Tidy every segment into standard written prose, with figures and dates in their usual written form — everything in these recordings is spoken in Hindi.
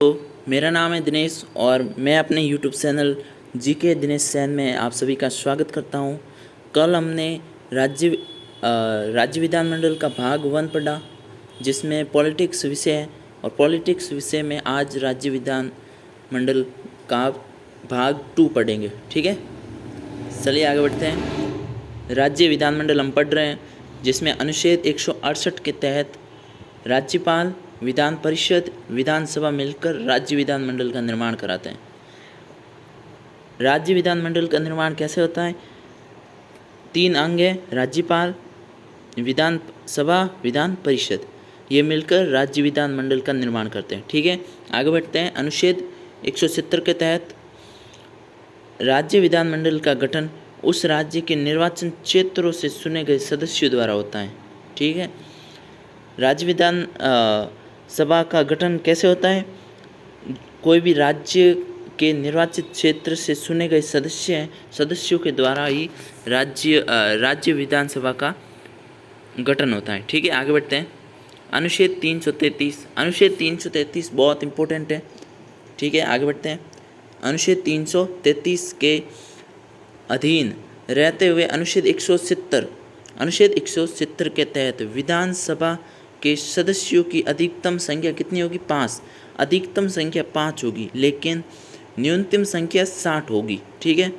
तो मेरा नाम है दिनेश और मैं अपने YouTube channel GK Dinesh Sain में आप सभी का स्वागत करता हूं। कल हमने राज्य विधानमंडल का भाग 1 पढ़ा, जिसमें पॉलिटिक्स विषय है, और पॉलिटिक्स विषय में आज राज्य विधानमंडल का भाग 2 पढ़ेंगे। ठीक है, चलिए आगे बढ़ते हैं। राज्य विधानमंडल हम पढ़ रहे हैं, जिसमें अनुच्छेद 168 के तहत राज्यपाल, विधान परिषद, विधानसभा मिलकर राज्य विधानमंडल का निर्माण कराते हैं। राज्य विधानमंडल का निर्माण कैसे होता है? 3 अंग है, राज्यपाल, विधानसभा, विधान परिषद, ये मिलकर राज्य विधानमंडल का निर्माण करते हैं। ठीक है, आगे बढ़ते हैं। अनुच्छेद 170 के तहत राज्य विधानमंडल का गठन उस राज्य के निर्वाचन क्षेत्रों से चुने गए सदस्यों द्वारा होता है। ठीक है, राज्य विधान सभा का गठन कैसे होता है? कोई भी राज्य के निर्वाचित क्षेत्र से चुने गए सदस्यों के द्वारा ही राज्य विधानसभा का गठन होता है। ठीक है, आगे बढ़ते हैं। अनुच्छेद 333 बहुत इम्पोर्टेंट है। ठीक है, आगे बढ़ते हैं। अनुच्छेद 333 के अधीन रहते हुए अनुच्छेद 170 के तहत विधानसभा के सदस्यों की अधिकतम संख्या कितनी होगी? 5। अधिकतम संख्या 5 होगी, लेकिन न्यूनतम संख्या 60 होगी। ठीक है,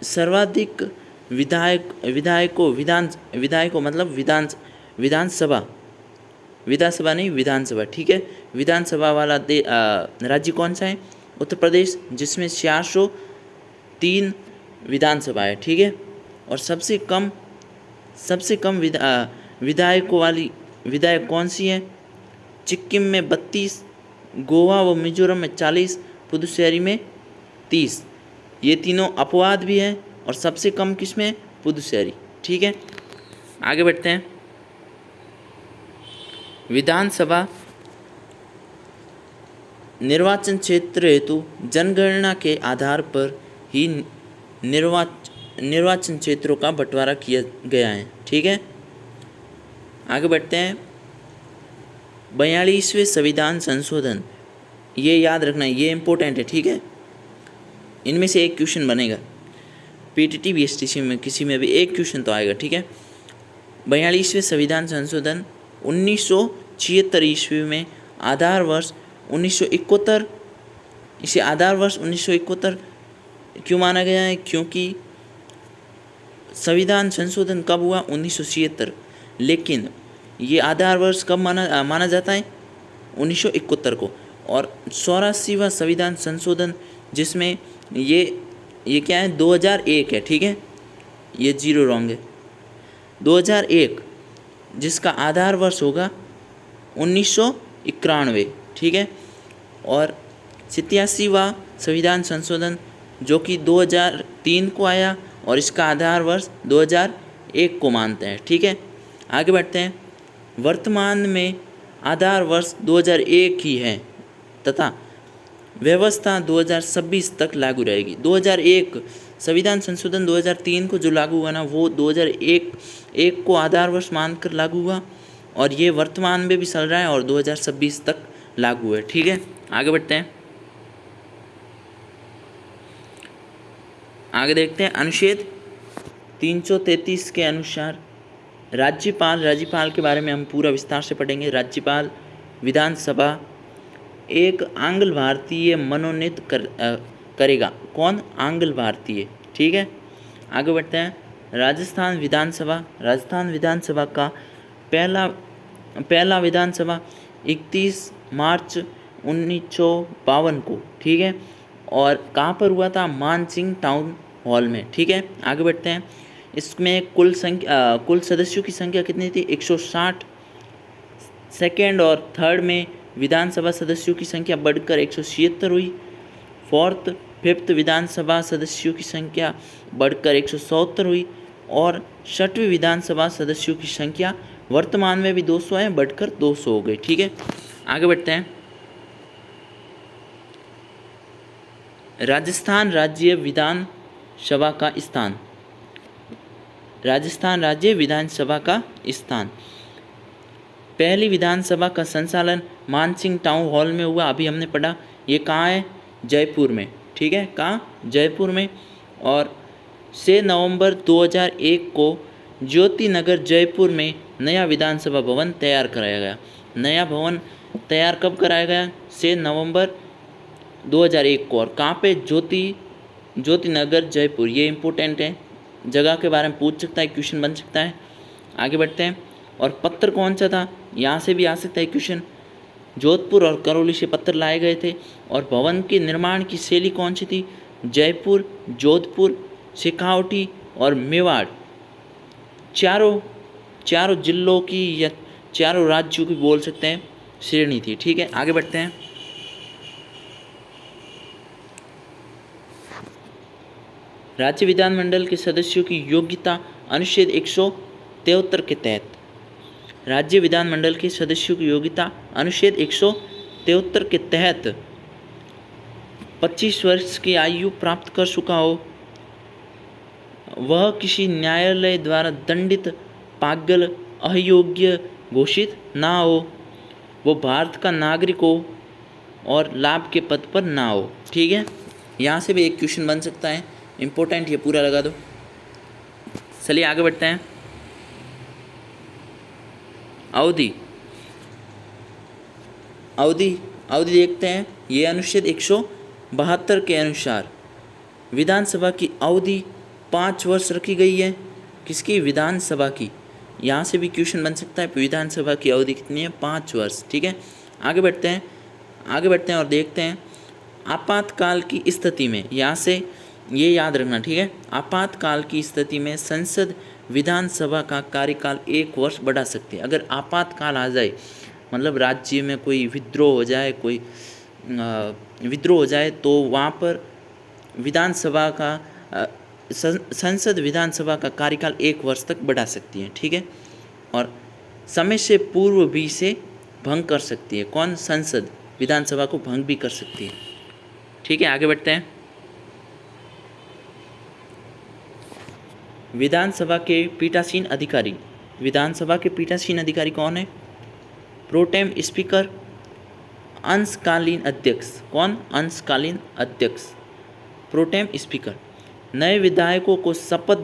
सर्वाधिक विधायकों मतलब विधानसभा नहीं, विधानसभा। ठीक है, विधानसभा वाला राज्य कौन सा है? उत्तर प्रदेश, जिसमें 403 विधानसभा है। ठीक है, और सबसे कम विधायक कौन सी है? सिक्किम में 32, गोवा व मिजोरम में 40, पुदुचेरी में 30। ये तीनों अपवाद भी है, और सबसे कम किसमें? पुदुचेरी। ठीक है, आगे बढ़ते हैं। विधानसभा निर्वाचन क्षेत्र हेतु जनगणना के आधार पर ही निर्वाचन क्षेत्रों का बंटवारा किया गया है। ठीक है, आगे बढ़ते हैं। 42वें संविधान संशोधन, ये याद रखना, ये इम्पोर्टेंट है। ठीक है, इनमें से एक क्वेश्चन बनेगा पीटीटी बीएसटीसी में, किसी में भी एक क्वेश्चन तो आएगा। ठीक है, 42वें संविधान संशोधन 1976 ईस्वी में आधार वर्ष 1971, इसे आधार वर्ष 1971 क्यों माना गया है? क्योंकि संविधान संशोधन कब हुआ? 1976, लेकिन ये आधार वर्ष कब माना जाता है? 1971 को। और 84वां संविधान संशोधन, जिसमें ये क्या है? 2001 है। ठीक है, ये 0 रॉन्ग है। 2001 जिसका आधार वर्ष होगा 1991। ठीक है, और 87वां संविधान संशोधन, जो कि 2003 को आया, और इसका आधार वर्ष 2001 को मानते हैं। ठीक है, आगे बढ़ते हैं। वर्तमान में आधार वर्ष 2001 ही है, तथा व्यवस्था 2026 तक लागू रहेगी। 2001 संविधान संशोधन 2003 को जो लागू हुआ ना, वो 2001 को आधार वर्ष मानकर लागू हुआ, और ये वर्तमान में भी चल रहा है और 2026 तक लागू है। ठीक है, आगे बढ़ते हैं। आगे देखते हैं। अनुच्छेद 333 के अनुसार राज्यपाल के बारे में हम पूरा विस्तार से पढ़ेंगे। राज्यपाल विधानसभा एक आंग्ल भारतीय मनोनीत करेगा। कौन? आंग्ल भारतीय। ठीक है, आगे बढ़ते हैं। राजस्थान विधानसभा का पहला विधानसभा 31 मार्च 1952 को, ठीक है, और कहाँ पर हुआ था? मानसिंह टाउन हॉल में। ठीक है, आगे बढ़ते हैं। इसमें कुल सदस्यों की संख्या कितनी थी? 160। सेकेंड और थर्ड में विधानसभा सदस्यों की संख्या बढ़कर 176 हुई। फोर्थ फिफ्थ विधानसभा सदस्यों की संख्या बढ़कर 170 हुई, और 6वीं विधानसभा सदस्यों की संख्या वर्तमान में भी 200 है, बढ़कर 200 हो गई। ठीक है, आगे बढ़ते हैं। राजस्थान राज्य विधानसभा का स्थान। राजस्थान राज्य विधानसभा का स्थान पहली विधानसभा का संचालन मानसिंह टाउन हॉल में हुआ, अभी हमने पढ़ा। ये कहाँ है? जयपुर में। ठीक है, कहाँ? जयपुर में। और 6 नवंबर 2001 को ज्योति नगर जयपुर में नया विधानसभा भवन तैयार कराया गया। नया भवन तैयार कब कराया गया? 6 नवंबर 2001 को। और कहाँ पे? ज्योति नगर जयपुर। ये इम्पोर्टेंट है, जगह के बारे में पूछ सकता है, क्वेश्चन बन सकता है। आगे बढ़ते हैं। और पत्थर कौन सा था? यहाँ से भी आ सकता है क्वेश्चन। जोधपुर और करौली से पत्थर लाए गए थे। और भवन के निर्माण की शैली कौन सी थी? जयपुर, जोधपुर, शेखावटी और मेवाड़। चारों जिलों की या चारों राज्यों की बोल सकते हैं श्रेणी थी। ठीक है, आगे बढ़ते हैं। राज्य विधानमंडल के सदस्यों की योग्यता अनुच्छेद 173 के तहत। राज्य विधानमंडल के सदस्यों की योग्यता अनुच्छेद 173 के तहत 25 वर्ष की आयु प्राप्त कर चुका हो, वह किसी न्यायालय द्वारा दंडित, पागल, अयोग्य घोषित ना हो, वो भारत का नागरिक हो और लाभ के पद पर ना हो। ठीक है, यहाँ से भी एक क्वेश्चन बन सकता है, इम्पोर्टेंट, ये पूरा लगा दो। चलिए आगे बढ़ते हैं। अवधि देखते हैं। ये अनुच्छेद 172 के अनुसार विधानसभा की अवधि 5 वर्ष रखी गई है। किसकी? विधानसभा की। यहाँ से भी क्वेश्चन बन सकता है, विधानसभा की अवधि कितनी है? 5 वर्ष। ठीक है, आगे बढ़ते हैं और देखते हैं। आपातकाल की स्थिति में, यहाँ से ये याद रखना, ठीक है, आपातकाल की स्थिति में संसद विधानसभा का कार्यकाल 1 वर्ष बढ़ा सकती है। अगर आपातकाल आ जाए, मतलब राज्य में कोई विद्रोह हो जाए तो वहाँ पर विधानसभा का संसद विधानसभा का कार्यकाल 1 वर्ष तक बढ़ा सकती है। ठीक है, और समय से पूर्व भी इसे भंग कर सकती है। कौन? संसद विधानसभा को भंग भी कर सकती है। ठीक है, आगे बढ़ते हैं। विधानसभा के पीठासीन अधिकारी। विधानसभा के पीठासीन अधिकारी कौन है? प्रोटेम स्पीकर, अंशकालीन अध्यक्ष। कौन? अंशकालीन अध्यक्ष, प्रोटेम स्पीकर। नए विधायकों को शपथ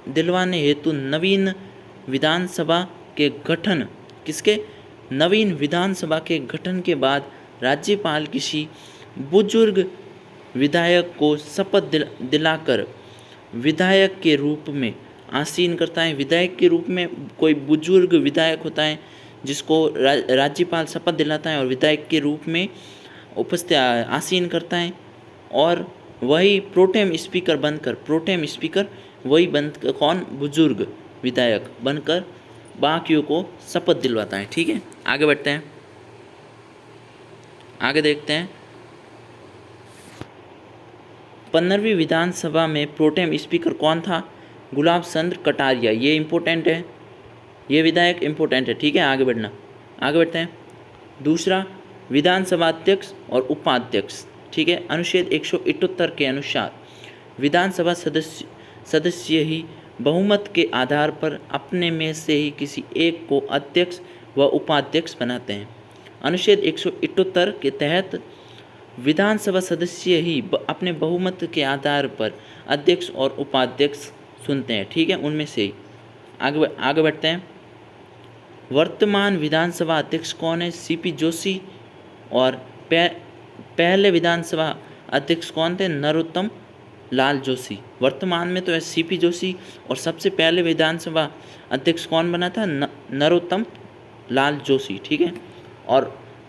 दिलवाने हेतु नवीन विधानसभा के गठन, किसके? नवीन विधानसभा के गठन के बाद राज्यपाल किसी बुजुर्ग विधायक को शपथ दिलाकर विधायक के रूप में आसीन करता है। विधायक के रूप में कोई बुजुर्ग विधायक होता है जिसको राज्यपाल शपथ दिलाता है और विधायक के रूप में उपस्थित आसीन करता है। और वही प्रोटेम स्पीकर वही बनकर कौन? बुजुर्ग विधायक बनकर बाकियों को शपथ दिलवाता है। ठीक है, आगे बढ़ते हैं। आगे देखते हैं। 15वीं विधानसभा में प्रोटेम स्पीकर कौन था? गुलाब चंद्र कटारिया। ये इम्पोर्टेंट है, ये विधायक इम्पोर्टेंट है। ठीक है, आगे बढ़ते हैं। दूसरा, विधानसभा अध्यक्ष और उपाध्यक्ष। ठीक है, अनुच्छेद 178 के अनुसार विधानसभा सदस्य ही बहुमत के आधार पर अपने में से ही किसी एक को अध्यक्ष व उपाध्यक्ष बनाते हैं। अनुच्छेद 178 के तहत विधानसभा सदस्य ही अपने बहुमत के आधार पर अध्यक्ष और उपाध्यक्ष चुनते हैं। ठीक है, उनमें से ही। आगे बढ़ते हैं। वर्तमान विधानसभा अध्यक्ष कौन है? सीपी जोशी। और पहले विधानसभा अध्यक्ष कौन थे? नरोत्तम लाल जोशी। वर्तमान में तो है सीपी जोशी, और सबसे पहले विधानसभा अध्यक्ष कौन बना था? नरोत्तम लाल जोशी। ठीक है, और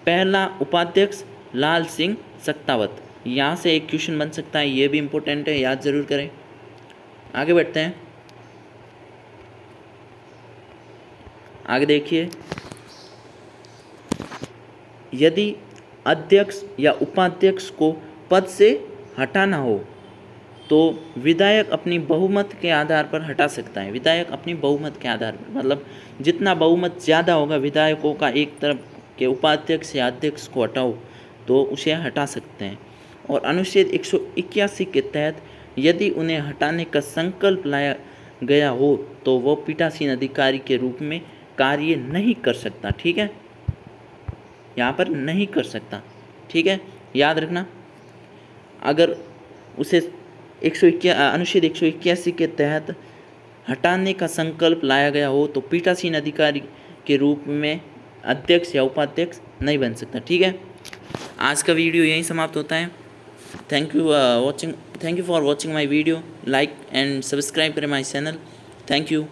पहला उपाध्यक्ष लाल सिंह सक्तावत। यहाँ से एक क्वेश्चन बन सकता है, ये भी इम्पोर्टेंट है, याद जरूर करें। आगे बढ़ते हैं। आगे देखिए, यदि अध्यक्ष या उपाध्यक्ष को पद से हटाना हो तो विधायक अपनी बहुमत के आधार पर हटा सकता है। विधायक अपनी बहुमत के आधार पर, मतलब जितना बहुमत ज़्यादा होगा विधायकों का एक तरफ के उपाध्यक्ष या अध्यक्ष को हटाओ तो उसे हटा सकते हैं। और अनुच्छेद 181 के तहत यदि उन्हें हटाने का संकल्प लाया गया हो तो वह पीठासीन अधिकारी के रूप में कार्य नहीं कर सकता। ठीक है, यहाँ पर नहीं कर सकता। ठीक है, याद रखना। अगर उसे अनुच्छेद 181 के तहत हटाने का संकल्प लाया गया हो तो पीठासीन अधिकारी के रूप में अध्यक्ष या उपाध्यक्ष नहीं बन सकता। ठीक है, आज का वीडियो यहीं समाप्त होता है। Thank you for watching my video. Like and subscribe करें माय चैनल। Thank you.